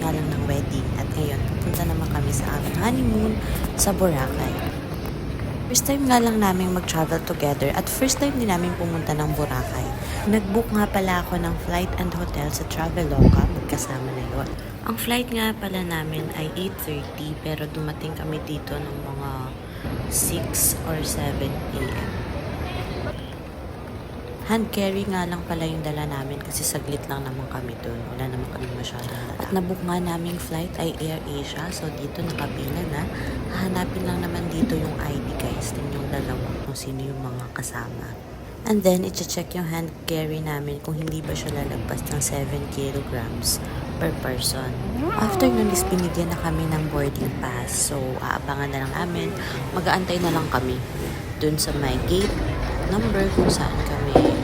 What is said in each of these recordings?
nga lang ng wedding at ngayon pupunta naman kami sa aming honeymoon sa Boracay. First time nga lang namin mag-travel together at first time din namin pumunta ng Boracay. Nag-book nga pala ako ng flight and hotel sa Traveloka, magkasama na yun. Ang flight nga pala namin ay 8:30 pero dumating kami dito ng mga 6 or 7 a.m. Hand carry nga lang pala yung dala namin kasi saglit lang naman kami doon. Wala naman kami masyadong dala. At nabook nga naming flight ay Air Asia. So dito nakapila na. Hahanapin lang naman dito yung ID guys. Din yung dalawa kung sino yung mga kasama. And then, i-check yung hand carry namin kung hindi ba siya lalagpas ng 7 kilograms per person. After nun is binigyan na kami ng boarding pass. So, aabangan na lang namin. Mag-aantay na lang kami dun sa my gate number kung saan kami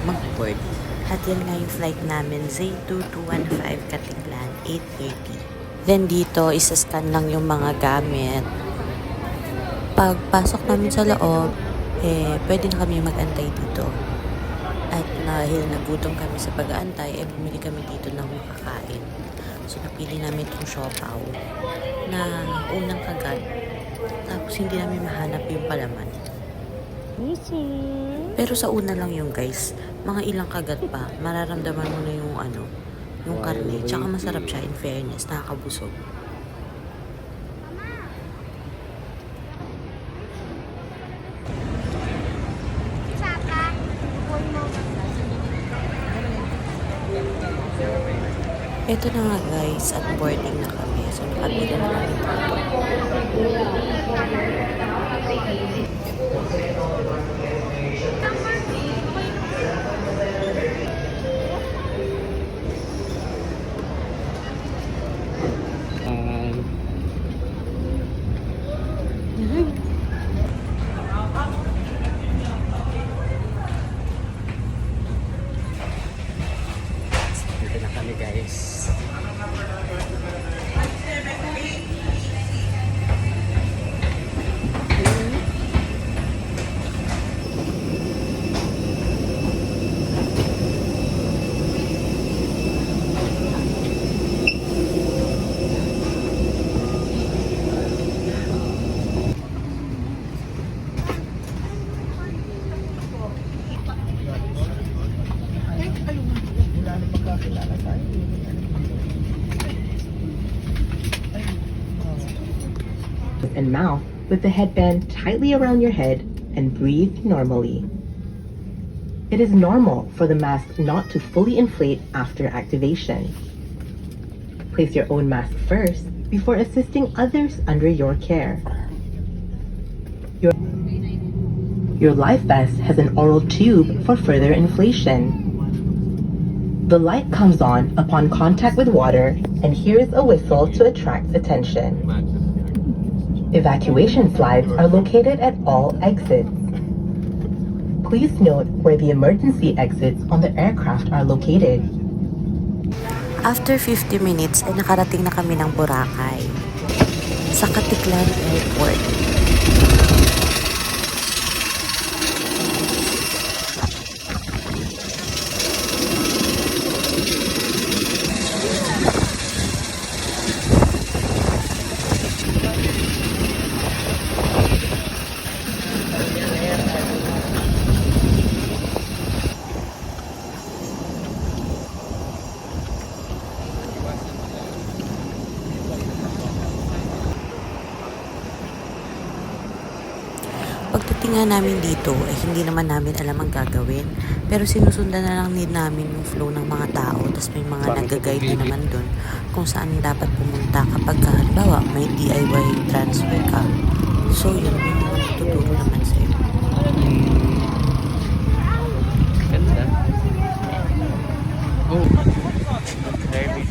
mag-board. At yan nga yung flight namin, Z2215 Katiklan, 8:30. Then dito, isa-scan lang yung mga gamit. Pagpasok namin sa loob, pwede na kami mag-antay dito. At dahil nagutom kami sa pag-aantay, bumili kami dito ng makakain. So napili namin itong siopaw na unang kagat. Tapos hindi namin mahanap yung palaman. Pero sa una lang yung guys, mga ilang kagat pa, mararamdaman mo na yung yung karne. Tsaka masarap siya in fairness, nakakabusog. Ito na nga guys, at boarding na kami. So nakabila na kami dito. Dito na kami guys. And mouth with the headband tightly around your head and breathe normally. It is normal for the mask not to fully inflate after activation. Place your own mask first before assisting others under your care. Your life vest has an oral tube for further inflation. The light comes on upon contact with water, and here is a whistle to attract attention. Evacuation flags are located at all exits. Please note where the emergency exits on the aircraft are located. After 50 minutes, ay nakarating na kami ng Boracay sa Katiklan Airport. Pagdating nga namin dito, hindi naman namin alam ang gagawin. Pero sinusundan na lang din namin yung flow ng mga tao. Tapos may mga nag-guide din naman dun kung saan dapat pumunta kapag halimbawa may DIY transfer ka. So yun, may mga tuturo naman sa'yo. Ganda. Oh. Very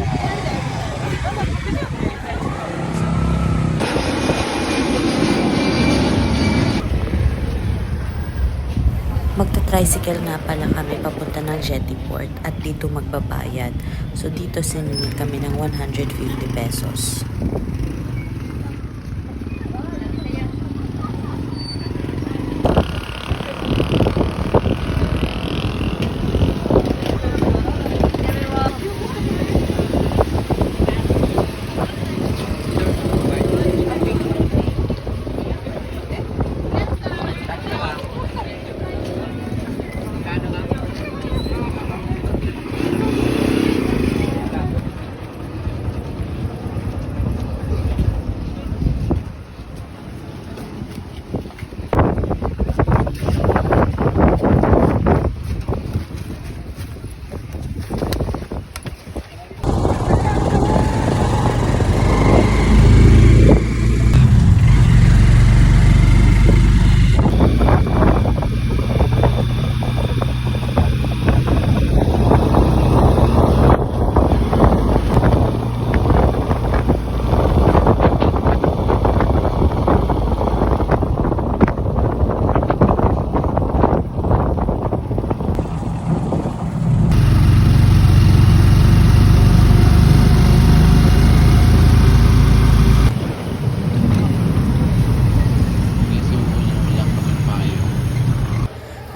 Magta-tricycle nga pala kami papunta ng Jetty Port at dito magbabayad. So dito siningil kami ng 150 pesos.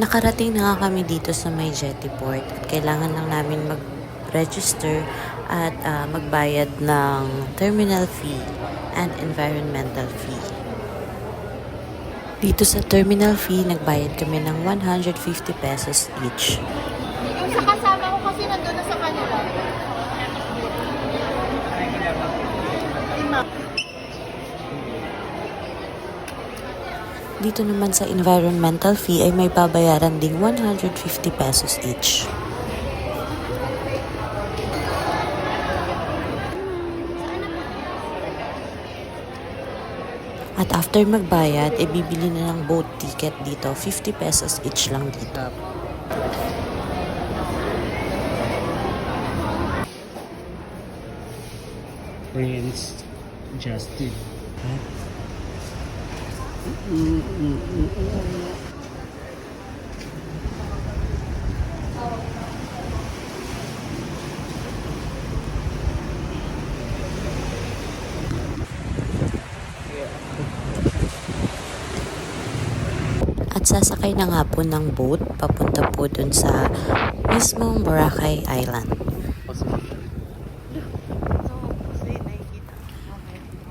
Nakarating na nga kami dito sa may Jettyport at kailangan lang namin mag-register at magbayad ng terminal fee and environmental fee. Dito sa terminal fee, nagbayad kami ng 150 pesos each. Yung sa kasama ko kasi nandun na sa kanila. Dito naman sa environmental fee ay may babayaran ding 150 pesos each. At after magbayad, bibili na ng boat ticket dito. 50 pesos each lang dito. Prince Justin. At sasakay na nga po ng boat papunta po dun sa mismong Boracay Island.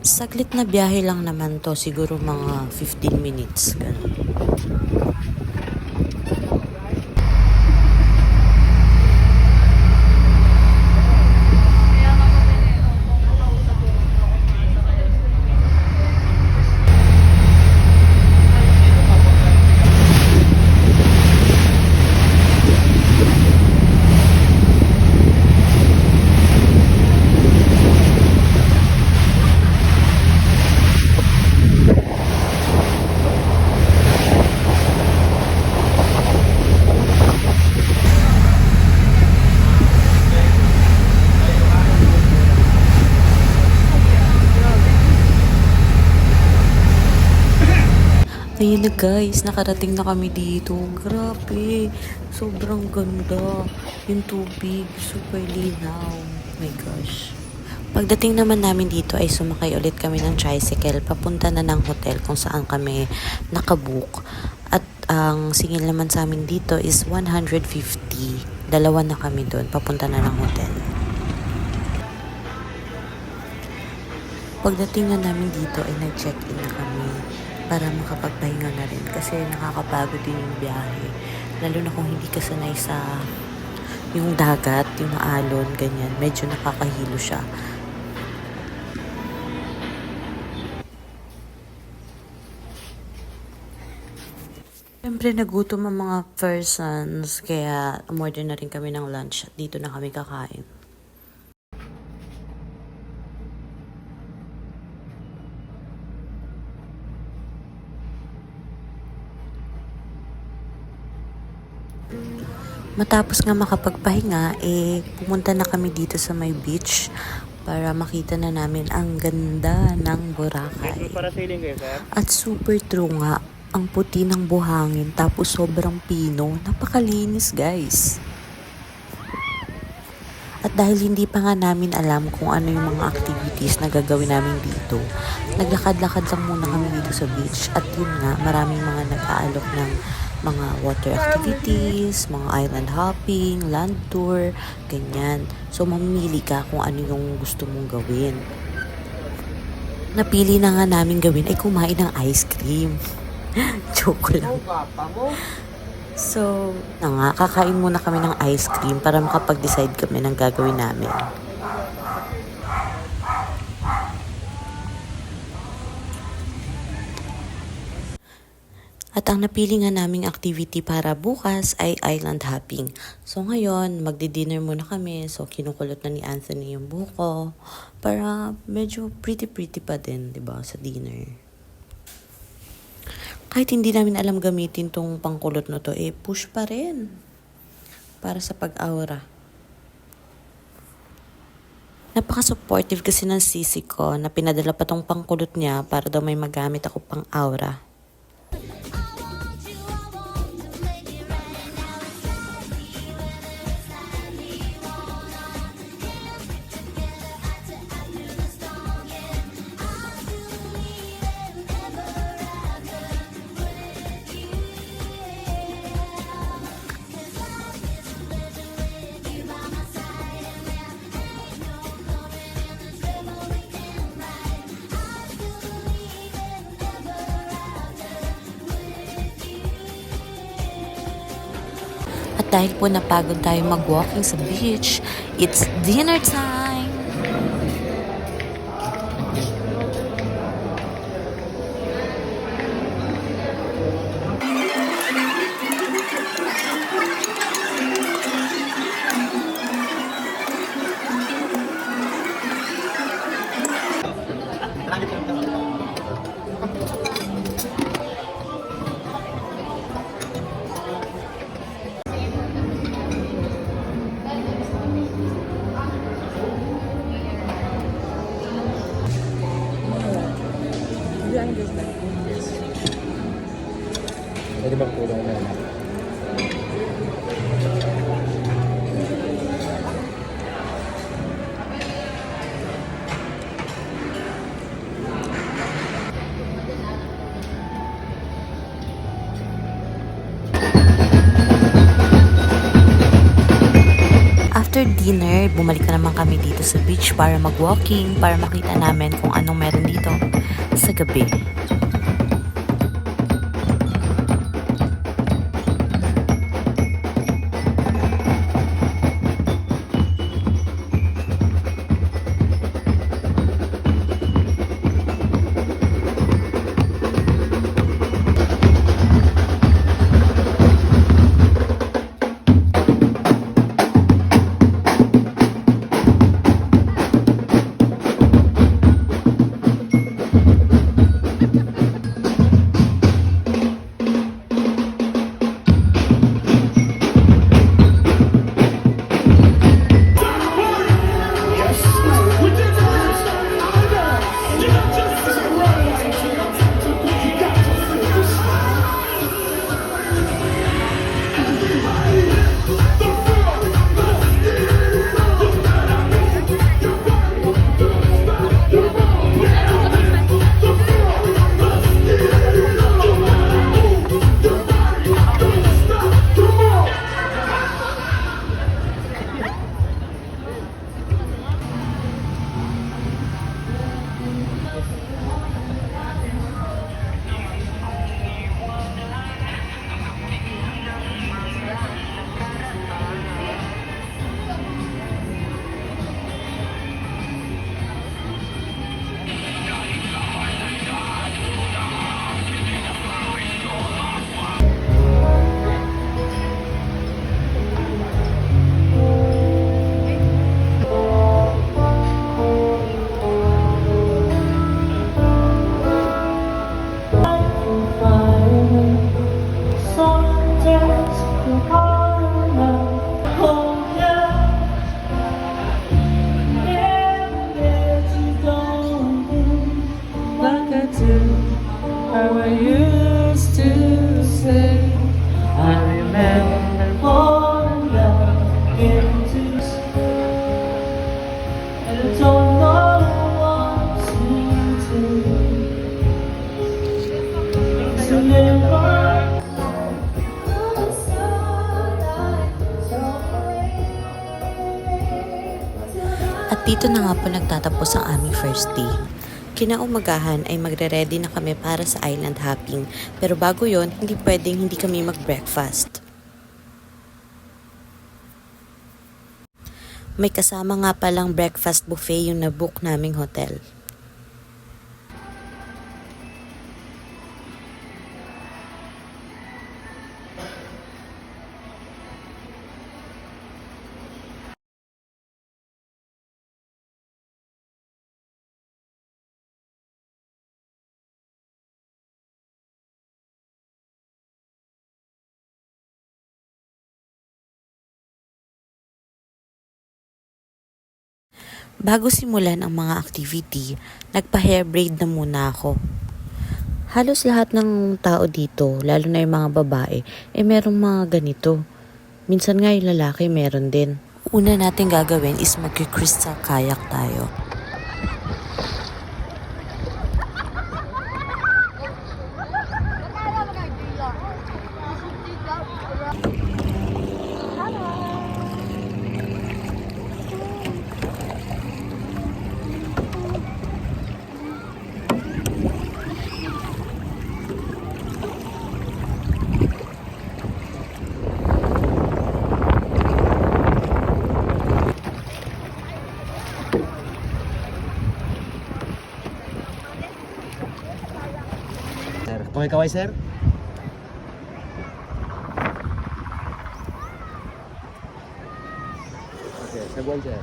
Saglit na biyahe lang naman to, siguro mga 15 minutes. Ganun. Ayun na guys, nakarating na kami dito. Grabe, sobrang ganda. Yung tubig, super linaw. My gosh. Pagdating naman namin dito ay sumakay ulit kami ng tricycle papunta na ng hotel kung saan kami nakabook. At ang singil naman sa amin dito is 150. Dalawa na kami doon, papunta na ng hotel. Pagdating na namin dito ay nag-check-in na kami para makapagpahinga na rin kasi nakakapagod din yung biyahe. Lalo na kung hindi ka sanay sa yung dagat, yung maalon, ganyan. Medyo nakakahilo siya. Siyempre nagutom ang mga persons kaya umorder na rin kami ng lunch. Dito na kami kakain. Matapos nga makapagpahinga, pumunta na kami dito sa may beach para makita na namin ang ganda ng Boracay. Para sailing kayo, sir? At super true nga, ang puti ng buhangin tapos sobrang pino. Napakalinis guys. At dahil hindi pa nga namin alam kung ano yung mga activities na gagawin namin dito, naglakad-lakad lang muna kami dito sa beach. At yun nga, maraming mga nag-aalok ng mga water activities, mga island hopping, land tour, ganyan. So, mamimili ka kung ano yung gusto mong gawin. Napili na nga namin gawin ay kumain ng ice cream. Joke lang. So, nga, kakain muna kami ng ice cream para makapag-decide kami ng gagawin namin. At ang napili nga naming activity para bukas ay island hopping. So ngayon, magdi-dinner muna kami. So kinukulot na ni Anthony yung buko para medyo pretty pa din, 'di ba, sa dinner. Kahit hindi namin alam gamitin tong pangkulot na to, push pa rin para sa pag-aura. Napaka-supportive kasi ng sisi ko na pinadala pa tong pangkulot niya para daw may magamit ako pang aura. dahil po napagod tayo mag-walking sa beach, it's dinner time! Pwede bang tulong na lang? After dinner, bumalik na naman kami dito sa beach para mag-walking, para makita namin kung anong meron dito sa gabi. At dito na nga po nagtatapos ang aming first day. Kinaumagahan ay magre-ready na kami para sa island hopping. Pero bago yon, hindi pwedeng hindi kami mag-breakfast. May kasama nga palang breakfast buffet yung nabook naming hotel. Bago simulan ang mga activity, nagpa-hair braid na muna ako. Halos lahat ng tao dito, lalo na yung mga babae, merong mga ganito. Minsan nga yung lalaki meron din. Una natin gagawin is mag-crystal kayak tayo. Kaway-kaway, sir? Okay, sabuan, sir.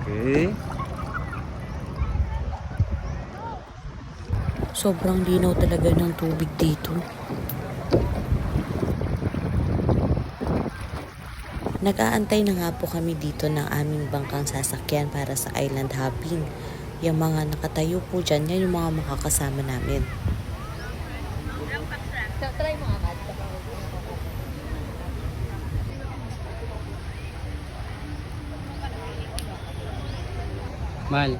Okay. Sobrang linaw talaga ng tubig dito. Nag-aantay na nga po kami dito ng aming bangkang sasakyan para sa island hopping. Yung mga nakatayo po dyan, yan yung mga makakasama namin. Try mo nga, Kat. Mal.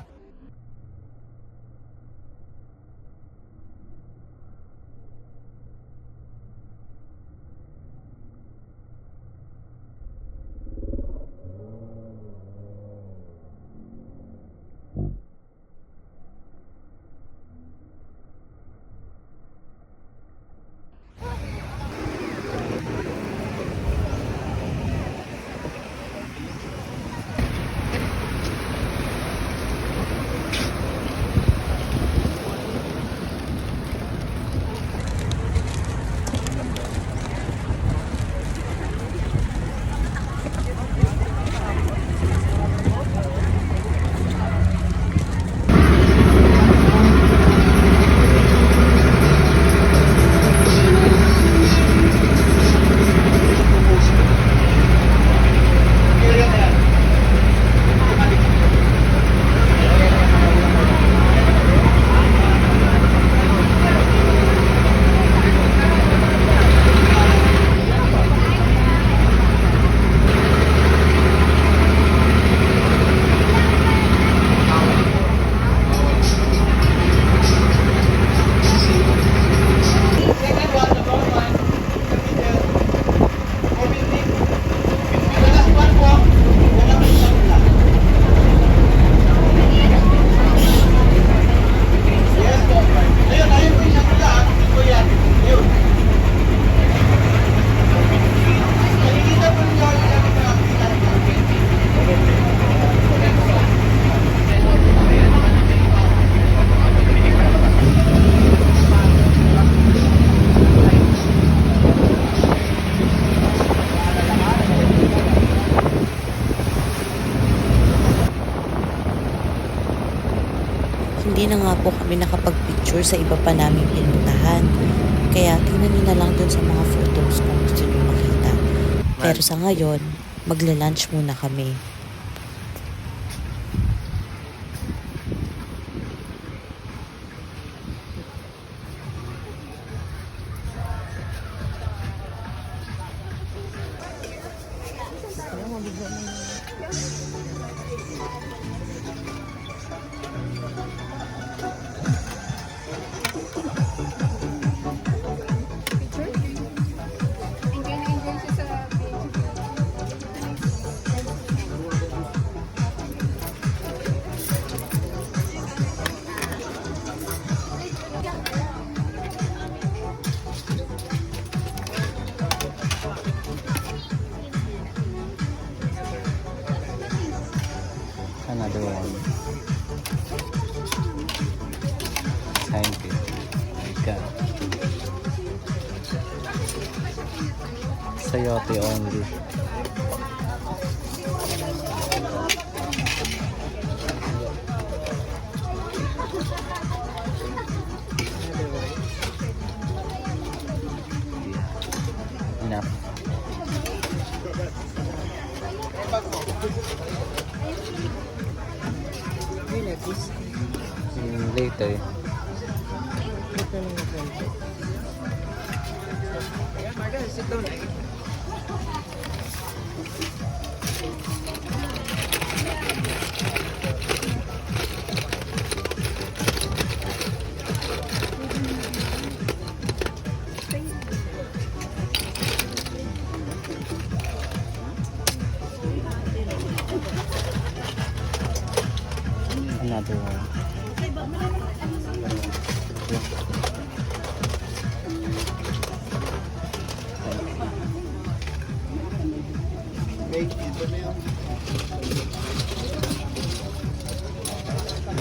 Hindi na nga po kami nakapag-picture sa iba pa naming pinuntahan. Kaya tingnan nyo na lang dun sa mga photos kung gusto nyo makita. Pero sa ngayon, magla-lunch muna kami. Another one. Scientist. Ika. Sayote only. Enough. Later. Another one.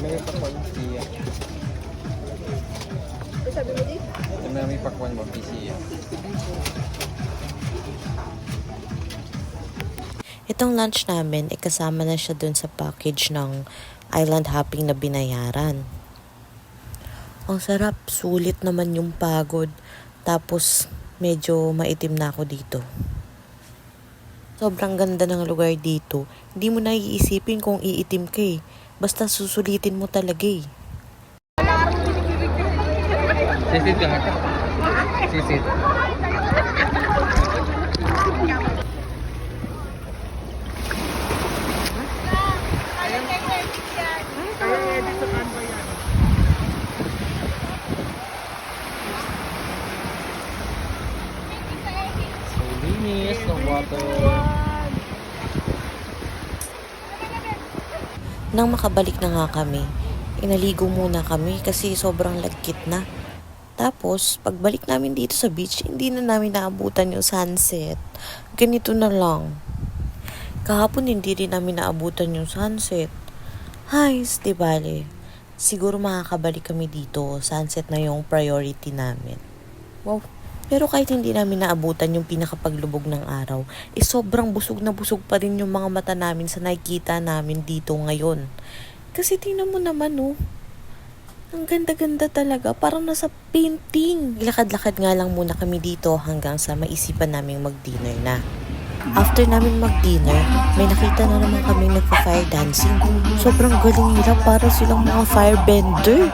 May pakwan siya. Sabi mo di? May pakwan mo siya. Itong lunch namin, kasama na siya dun sa package ng island hopping na binayaran. Ang sarap, sulit naman yung pagod. Tapos, medyo maitim na ako dito. Sobrang ganda ng lugar dito. Hindi mo naiisipin kung iitim ka eh. Basta susulitin mo talaga eh. Sisit ka nga. Sisit. So linis ng water. Nang makabalik na nga kami, inaligo muna kami kasi sobrang lagkit na. Tapos, pagbalik namin dito sa beach, hindi na namin naabutan yung sunset. Ganito na lang. Kahapon hindi rin namin naabutan yung sunset. Hay, di bale. Siguro makakabalik kami dito. Sunset na yung priority namin. Wow. Pero kahit hindi namin naabutan yung pinakapaglubog ng araw, sobrang busog na busog pa rin yung mga mata namin sa nakikita namin dito ngayon. Kasi tingnan mo naman ang ganda-ganda talaga, parang nasa painting. Lakad-lakad nga lang muna kami dito hanggang sa maisipan naming mag-dinner na. After namin mag-dinner, may nakita na naman kami nagpa-fire dancing. Sobrang galing nila, para silang mga firebender.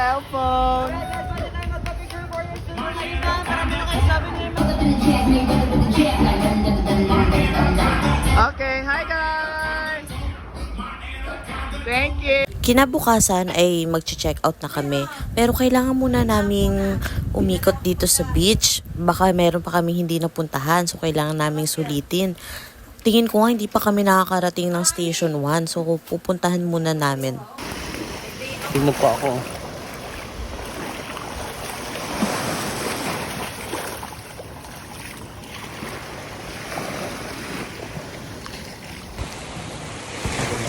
cellphone. Okay, hi guys! Thank you! Kinabukasan ay mag-check out na kami. Pero kailangan muna naming umikot dito sa beach. Baka meron pa kami hindi napuntahan. So kailangan naming sulitin. Tingin ko nga hindi pa kami nakakarating ng Station 1. So pupuntahan muna namin. Tingnan po ako.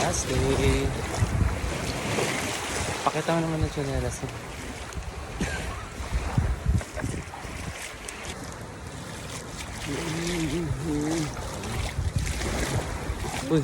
Last day. Pakita mo naman ng chanelas mo. Uy.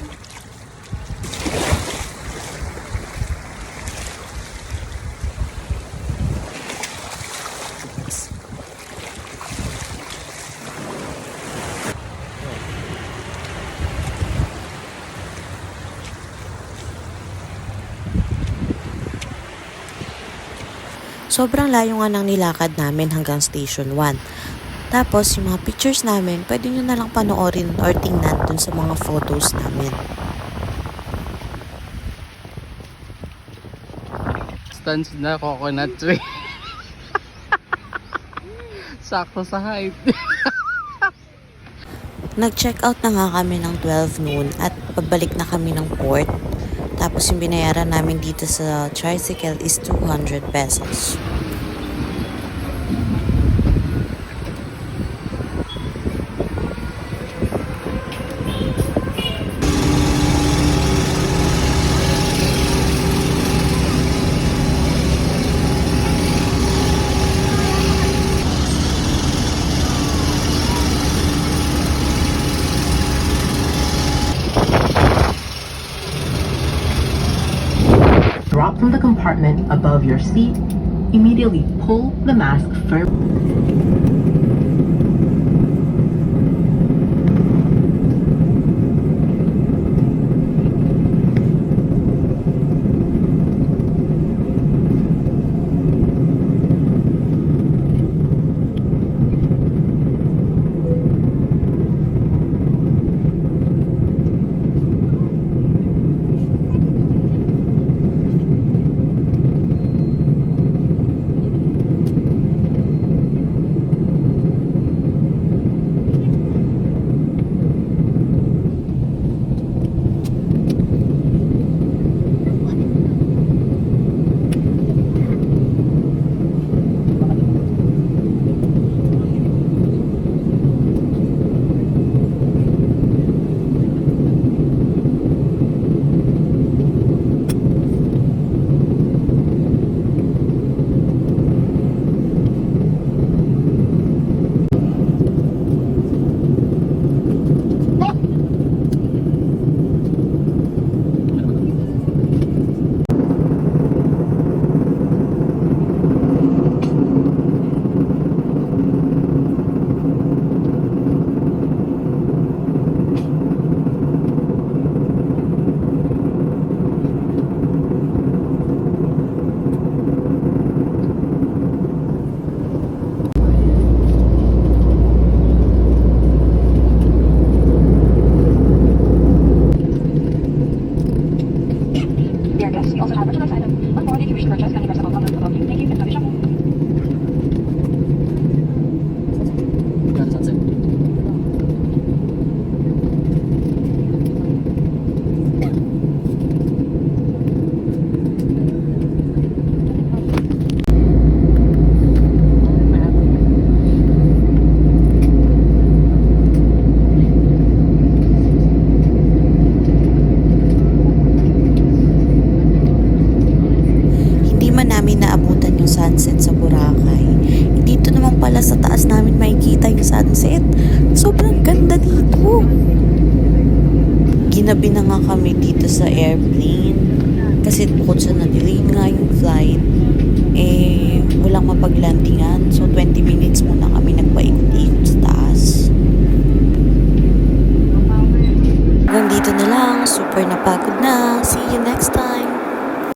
Sobrang layo nga ng nilakad namin hanggang Station 1. Tapos, yung mga pictures namin, pwede nyo na lang panoorin or tingnan dun sa mga photos namin. Stands na coconut tree. Sakto sa height. Nag-check out na nga kami ng 12 noon at pabalik na kami ng port. Tapos yung binayaran namin dito sa tricycle is 200 pesos. Drop from the compartment above your seat. Immediately pull the mask firmly. sunset sa Boracay. Dito naman pala sa taas namin makikita yung sunset. Sobrang ganda dito. Ginabi na nga kami dito sa airplane kasi bukod sa na-delay nga yung flight,